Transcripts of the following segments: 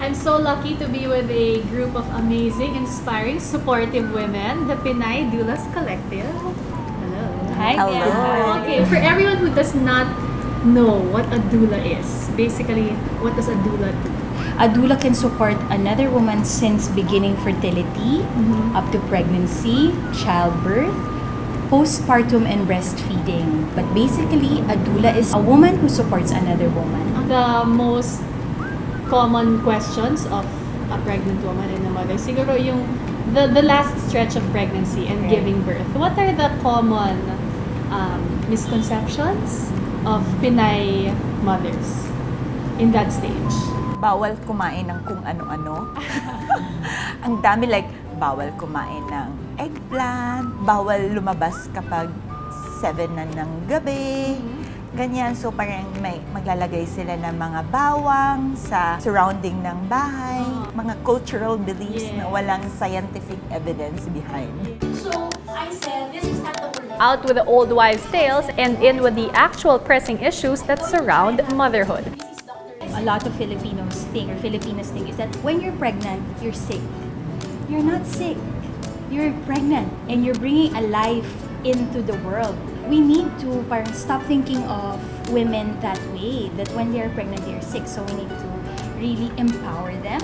I'm so lucky to be with a group of amazing, inspiring, supportive women, the Pinay Doulas Collective. Hello. Hi, Hello. Bianca. Okay, for everyone who does not know what a doula is, basically, what does a doula do? A doula can support another woman since beginning fertility, up to pregnancy, childbirth, postpartum, and breastfeeding. But basically, a doula is a woman who supports another woman. The most common questions of a pregnant woman and a mother, siguro yung the last stretch of pregnancy and Right. giving birth. What are the common misconceptions of Pinay mothers in that stage? Bawal kumain ng kung ano-ano. Ang dami, like, bawal kumain ng eggplant, bawal lumabas kapag 7 na ng gabi. Ganyan, so parang may maglalagay sila ng mga bawang sa surrounding ng bahay. Mga cultural beliefs na walang scientific evidence behind. So I said, this is not the word. Out with the old wives' tales and in with the actual pressing issues that surround motherhood. A lot of Filipinos think, or Filipinas think, is that when you're pregnant, you're sick. You're not sick. You're pregnant and you're bringing a life into the world. We need to parang stop thinking of women that way, that when they're pregnant, they're sick. So we need to really empower them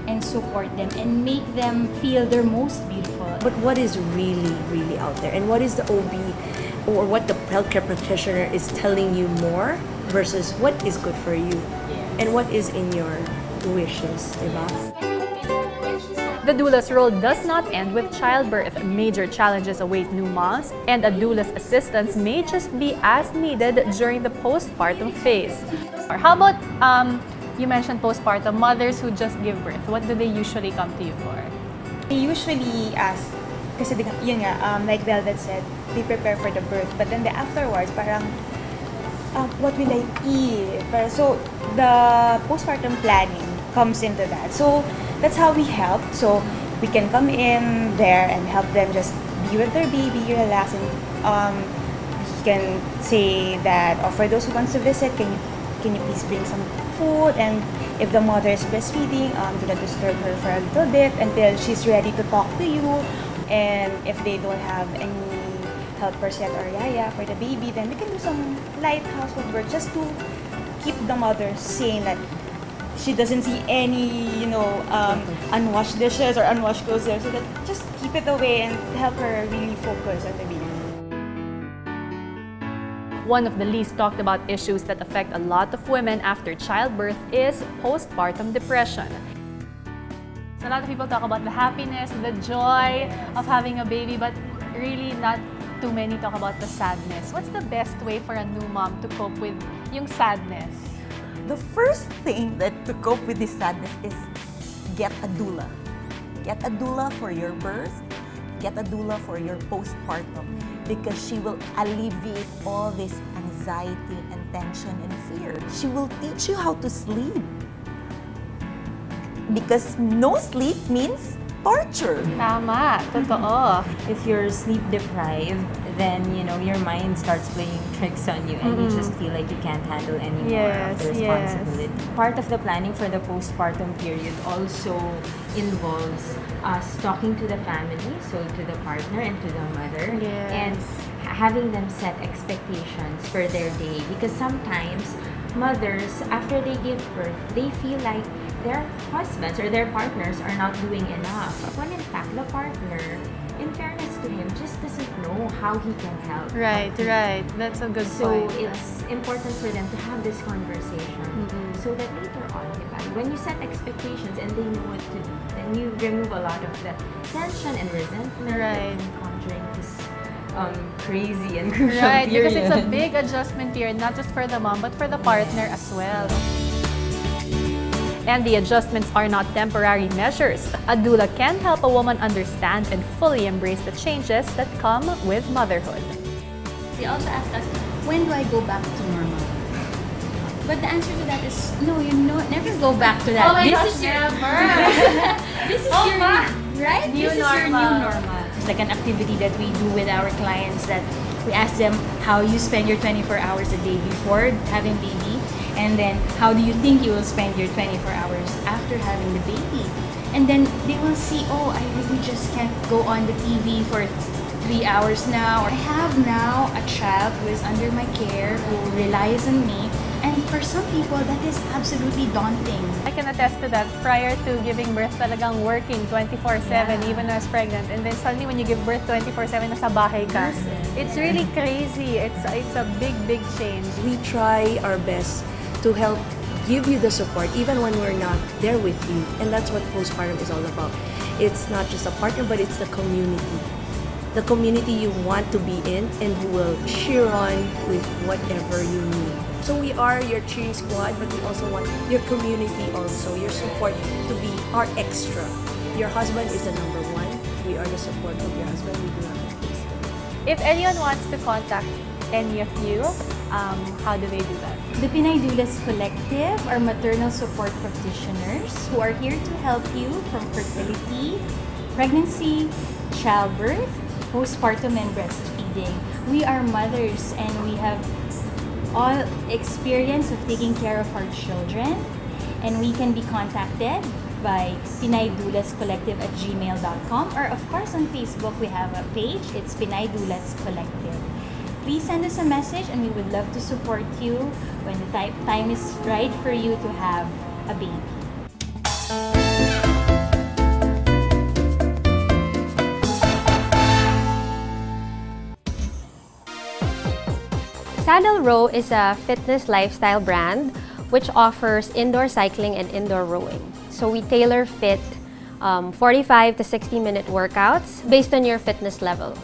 and support them and make them feel they're most beautiful. But what is really out there, and what is the OB or what the healthcare practitioner is telling you more versus what is good for you and what is in your wishes, diba? The doula's role does not end with childbirth. Major challenges await new moms, and a doula's assistance may just be as needed during the postpartum phase. Or how about, you mentioned postpartum, mothers who just give birth. What do they usually come to you for? They usually ask, kasi yun nga, like Velvet said, they prepare for the birth. But then afterwards, parang, what will I eat? So the postpartum planning comes into that. So that's how we help. So we can come in there and help them just be with their baby, relax, and we can say that, for those who want to visit, can you please bring some food? And if the mother is breastfeeding, do not disturb her for a little bit until she's ready to talk to you. And if they don't have any helpers yet or yaya for the baby, then we can do some light household work just to keep the mother sane, that she doesn't see any, unwashed dishes or unwashed clothes there. So that just keep it away and help her really focus on the baby. One of the least talked about issues that affect a lot of women after childbirth is postpartum depression. So a lot of people talk about the happiness, the joy of having a baby, but really not too many talk about the sadness. What's the best way for a new mom to cope with yung sadness? The first thing that to cope with this sadness is get a doula. Get a doula for your birth, get a doula for your postpartum, because she will alleviate all this anxiety and tension and fear. She will teach you how to sleep. Because no sleep means torture. Tama, totoo. If you're sleep deprived, then your mind starts playing tricks on you and you just feel like you can't handle any more of the responsibility. Part of the planning for the postpartum period also involves us talking to the family, so to the partner and to the mother, and having them set expectations for their day, because sometimes mothers, after they give birth, they feel like their husbands or their partners are not doing enough, when in fact the partner, in fairness to him, just doesn't know how he can help. Right. That's a good So point. it's important for them to have this conversation so that later on, when you set expectations and they know what to do, then you remove a lot of the tension and resentment Right. and conjuring this crazy and crucial Right, period. because it's a big adjustment period, not just for the mom, but for the partner as well. And the adjustments are not temporary measures. A doula can help a woman understand and fully embrace the changes that come with motherhood. They also ask us, when do I go back to normal? But the answer to that is no, never go back to that. Oh my gosh, is your, never! this is Oh your my! right? New This is your new normal. normal. It's like an activity that we do with our clients, that we ask them how you spend your 24 hours a day before having baby, And then, how do you think you will spend your 24 hours after having the baby? And then they will see, oh, I really just can't go on the TV for 3 hours now. I have now a child who is under my care, who relies on me. And for some people, that is absolutely daunting. I can attest to that. Prior to giving birth, talagang working 24/7, Yeah. even when I was pregnant. And then suddenly when you give birth 24/7, nasa bahay ka. Yes. It's really crazy. It's a big change. We try our best to help give you the support even when we're not there with you. And that's what postpartum is all about. It's not just a partner, but it's the community. The community you want to be in and who will cheer on with whatever you need. So we are your cheering squad, but we also want your community also, your support to be our extra. Your husband is the number one. We are the support of your husband. We do not replace him. If anyone wants to contact any of you, how do they do that? The Pinay Doulas Collective are maternal support practitioners who are here to help you from fertility, pregnancy, childbirth, postpartum, and breastfeeding. We are mothers and we have all experience of taking care of our children, and we can be contacted by pinaydoulascollective@gmail.com, or of course on Facebook we have a page, it's Pinay Doulas Collective. Please send us a message and we would love to support you when the time is right for you to have a baby. Saddle Row is a fitness lifestyle brand which offers indoor cycling and indoor rowing. So we tailor fit 45 to 60 minute workouts based on your fitness level.